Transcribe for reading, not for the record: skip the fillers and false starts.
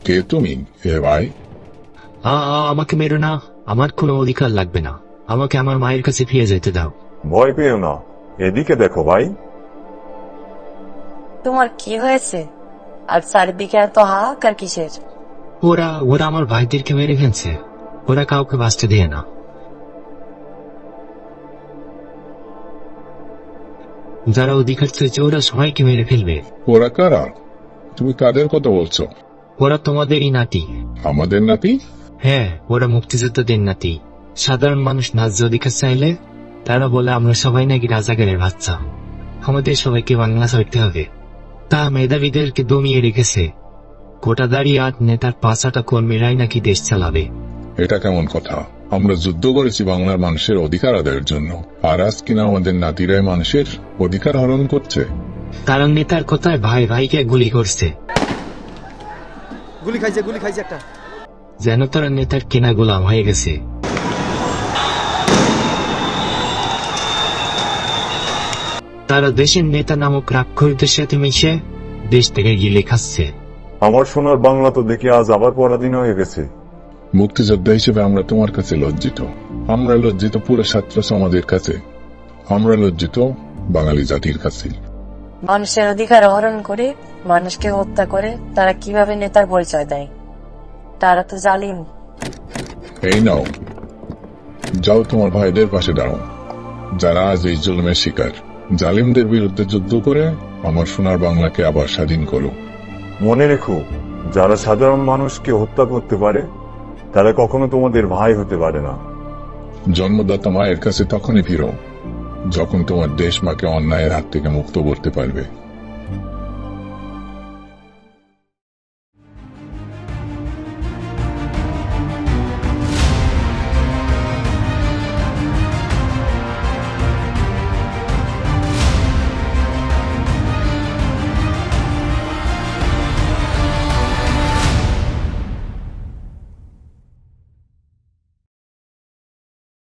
কে তুমি এ ভাই? আমাকে মেরো না, আমার কোনো অধিকার লাগবে না, আমাকে আমার মায়ের কাছে ফিরে যেতে দাও। ভয় পেও না, এদিকে দেখো ভাই। তোমার কি হয়েছে? আর চারিদিকে এত হাহাকার কিসের? ওরা ওরা আমার ভাইদেরকে মেরে ফেলছে, ওরা কাউকে বাঁচতে দেয় না। যারা অধিকার চাইছে ওরা সবাইকে মেরে ফেলবে। ওরা কারা? তুমি কাদের কথা বলছো? ওরা তোমাদেরই নাতি। আমাদের নাতি? হ্যাঁ, ওরা মুক্তিযোদ্ধাদের নাতি। সাধারণ মানুষ ন্যায্য অধিকার চাইলে তারা বলে আমরা সবাই নাকি রাজাকারের বাচ্চা, আমাদের সবাইকে বাংলা ছাড়তে হবে। তা মেধাবীদেরকে দমিয়ে রেখেছে, কোটাদারি আর নেতার পাঁচাটা কর্মীরাই নাকি দেশ চালাবে। এটা কেমন কথা? আমরা যুদ্ধ করেছি বাংলার মানুষের অধিকার আদায়ের জন্য, আর আজ কিনা আমাদের নাতিরাই মানুষের অধিকার হরণ করছে। তারা নেতার কথায় ভাই ভাইকে গুলি করছে, গুলি খাইছে একটা। যেন তারা নেতার কেনা গোলাম হয়ে গেছে। তারা দেশের নেতা নামক রাক্ষসদের সাথে মিশে দেশ থেকে গিলে খাচ্ছে। আমার সোনার বাংলা তো দেখি আজ আবার পরাধীন হয়ে গেছে। মুক্তিযোদ্ধা হিসেবে আমরা তোমার কাছে লজ্জিত। আমরা লজ্জিত পুরো ছাত্র সমাজের কাছে, আমরা লজ্জিত বাঙালি জাতির কাছে। মানুষের অধিকার হরণ করে, মানুষকে হত্যা করে তারা কিভাবে নেতার পরিচয় দেয়? তারা তো জালিম। এই নাও, যাও তোমার ভাইদের পাশে দাঁড়াও, যারা আজ এই জুলুমের শিকার। জালিমদের বিরুদ্ধে যুদ্ধ করে আমার সোনার বাংলাকে আবার স্বাধীন করো। মনে রেখো, যারা সাধারণ মানুষকে হত্যা করতে পারে তারা কখনো তোমাদের ভাই হতে পারে না। জন্মদাতা মায়ের কাছে তখনই ফিরো যখন তোমার দেশ মাকে অন্যায়ের হাত থেকে মুক্ত করতে পারবে।